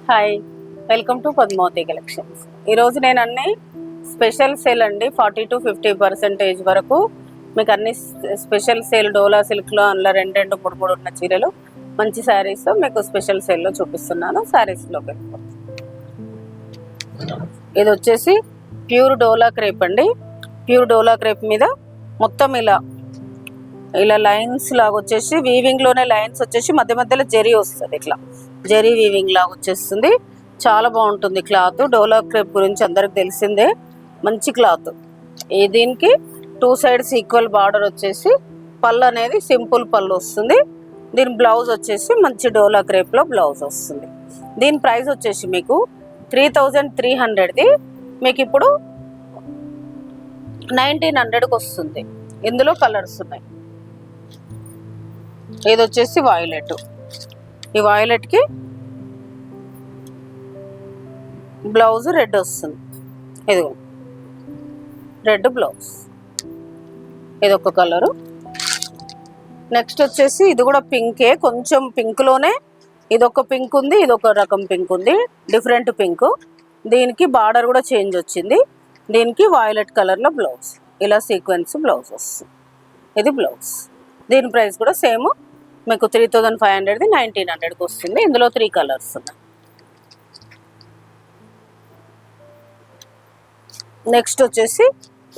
Hi, welcome to Padmavati collections. ఈరోజు నేను అన్ని స్పెషల్ సేల్ అండి, 40 to 50% వరకు మీకు అన్ని స్పెషల్ సేల్ డోలా సిల్క్లో అందులో 2 ఉన్న చీరలు మంచి శారీస్ మీకు స్పెషల్ సేల్లో చూపిస్తున్నాను. శారీస్లోకి వెళ్ళిపోతాం. ఇది వచ్చేసి ప్యూర్ డోలా క్రేప్ అండి. ప్యూర్ డోలా క్రేప్ మీద మొత్తం ఇలా లైన్స్ లాగా వచ్చేసి వీవింగ్లోనే లైన్స్ వచ్చేసి మధ్య మధ్యలో జరీ వస్తుంది. ఇట్లా జరీ వీవింగ్ లాగా వచ్చేస్తుంది. చాలా బాగుంటుంది క్లాత్. డోలా క్రేప్ గురించి అందరికి తెలిసిందే, మంచి క్లాత్. దీనికి 2 sides ఈక్వల్ బార్డర్ వచ్చేసి పళ్ళు అనేది సింపుల్ పళ్ళు వస్తుంది. దీని బ్లౌజ్ వచ్చేసి మంచి డోలా క్రేప్లో బ్లౌజ్ వస్తుంది. దీని ప్రైస్ వచ్చేసి మీకు 3300ది మీకు ఇప్పుడు 1900కి వస్తుంది. ఇందులో కలర్స్ ఉన్నాయి. ఇది వచ్చేసి వాయిలెట్. ఈ వాయిలెట్కి బ్లౌజ్ రెడ్ వస్తుంది. ఇదిగో రెడ్ బ్లౌజ్. ఇది ఒక కలరు. నెక్స్ట్ వచ్చేసి ఇది కూడా పింకే, కొంచెం పింక్లోనే ఇదొక పింక్ ఉంది, ఇదొక రకం పింక్ ఉంది, డిఫరెంట్ పింక్. దీనికి బార్డర్ కూడా చేంజ్ వచ్చింది. దీనికి వాయిలెట్ కలర్లో బ్లౌజ్, ఇలా సీక్వెన్స్ బ్లౌజ్ వస్తుంది. ఇది బ్లౌజ్. దీని ప్రైస్ కూడా సేమ్ మీకు 3500ది 1900కి వస్తుంది. ఇందులో 3 కలర్స్ ఉన్నాయి. నెక్స్ట్ వచ్చేసి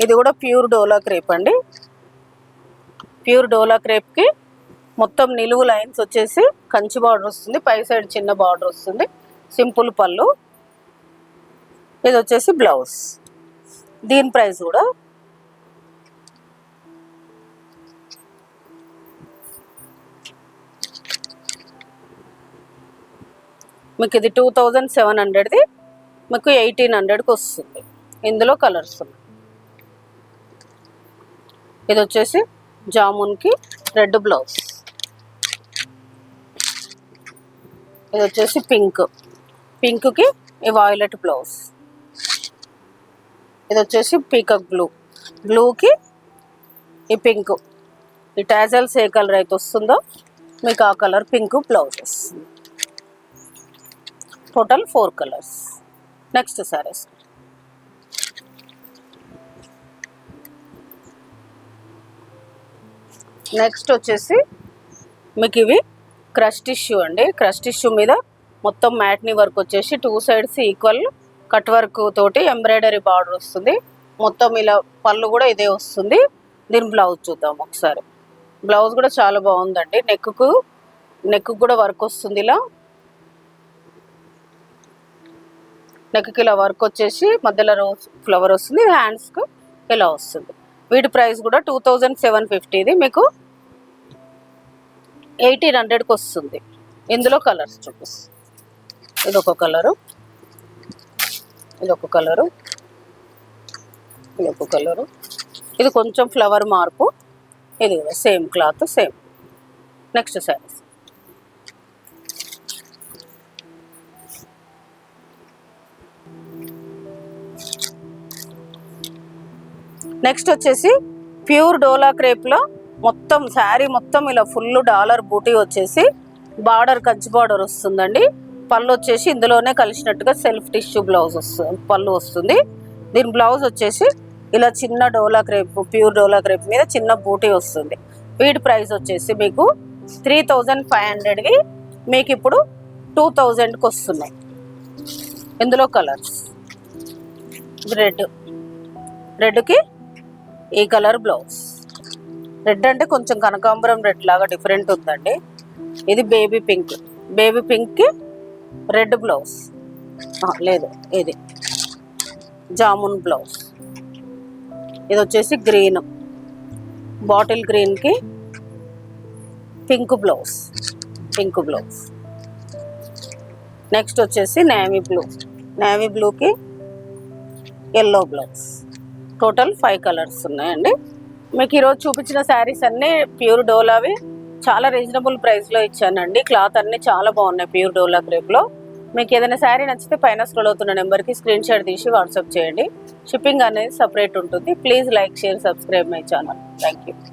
ఇది కూడా ప్యూర్ డోలా క్రేప్ అండి. ప్యూర్ డోలా క్రేప్కి మొత్తం నిలువు లైన్స్ వచ్చేసి కంచి బార్డర్ వస్తుంది, పై సైడ్ చిన్న బార్డర్ వస్తుంది, సింపుల్ పళ్ళు. ఇది వచ్చేసి బ్లౌజ్. దీని ప్రైస్ కూడా మీకు ఇది 2700ది మీకు 1800కి వస్తుంది. ఇందులో కలర్స్ ఉన్నాయి. ఇది వచ్చేసి జామున్కి రెడ్ బ్లౌజ్. ఇది వచ్చేసి పింక్కి ఈ వాయిలెట్ బ్లౌజ్. ఇది వచ్చేసి పీకాక్ బ్లూకి ఈ పింక్. ఈ టాజల్స్ ఏ కలర్ అయితే వస్తుందో మీకు ఆ కలర్ పింక్ బ్లౌజ్ వస్తుంది. Total 4 colours. Next saris. Next వచ్చేసి మీకు ఇవి క్రష్ టిష్యూ అండి. క్రష్ టిష్యూ మీద మొత్తం మ్యాట్నీ వర్క్ వచ్చేసి 2 sides ఈక్వల్ కట్ వర్క్ తోటి ఎంబ్రాయిడరీ బార్డర్ వస్తుంది. మొత్తం ఇలా పళ్ళు కూడా ఇదే వస్తుంది. దీని బ్లౌజ్ చూద్దాం ఒకసారి. బ్లౌజ్ కూడా చాలా బాగుందండి. నెక్కు కూడా వర్క్ వస్తుంది. నెక్కి ఇలా వర్క్ వచ్చేసి మధ్యలో రోజ్ ఫ్లవర్ వస్తుంది. హ్యాండ్స్కి ఇలా వస్తుంది. వీటి ప్రైస్ కూడా 2750ది మీకు 1800కి వస్తుంది. ఇందులో కలర్స్ చూపిస్తుంది. ఇదొక కలరు, ఇదొక కలరు, ఇదొక కలరు. ఇది కొంచెం ఫ్లవర్ మార్పు. ఇది కూడా same cloth, same. Next saris. Next వచ్చేసి ప్యూర్ డోలా క్రేప్లో మొత్తం శారీ మొత్తం ఇలా ఫుల్ డాలర్ బూటీ వచ్చేసి బార్డర్ కంచి బార్డర్ వస్తుందండి. పళ్ళు వచ్చేసి ఇందులోనే కలిసినట్టుగా సెల్ఫ్ టిష్యూ బ్లౌజ్ వస్తుంది, పళ్ళు వస్తుంది. దీని బ్లౌజ్ వచ్చేసి ఇలా చిన్న డోలా క్రేప్, ప్యూర్ డోలా క్రేప్ మీద చిన్న బూటీ వస్తుంది. వీటి ప్రైస్ వచ్చేసి మీకు 3500వి మీకు ఇప్పుడు 2000కి వస్తున్నాయి. ఇందులో కలర్స్. రెడ్కి ఈ కలర్ బ్లౌజ్. రెడ్ అంటే కొంచెం కనకాంబరం రెడ్ లాగా డిఫరెంట్ ఉందండి. ఇది బేబీ పింక్కి రెడ్ బ్లౌజ్. లేదు, ఇది జామున్ బ్లౌజ్. ఇది వచ్చేసి బాటిల్ గ్రీన్కి పింక్ బ్లౌజ్. నెక్స్ట్ వచ్చేసి నేవీ బ్లూకి ఎల్లో బ్లౌజ్. టోటల్ 5 కలర్స్ ఉన్నాయండి. మీకు ఈరోజు చూపించిన శారీస్ అన్నీ ప్యూర్ డోలావి. చాలా రీజనబుల్ ప్రైస్లో ఇచ్చానండి. క్లాత్ అన్నీ చాలా బాగున్నాయి ప్యూర్ డోలా క్రేప్లో. మీకు ఏదైనా శారీ నచ్చితే పైన స్క్రోల్ అవుతున్న నెంబర్కి స్క్రీన్ షాట్ తీసి వాట్సాప్ చేయండి. షిప్పింగ్ అనేది సపరేట్ ఉంటుంది. Please like, share, subscribe my channel. Thank you.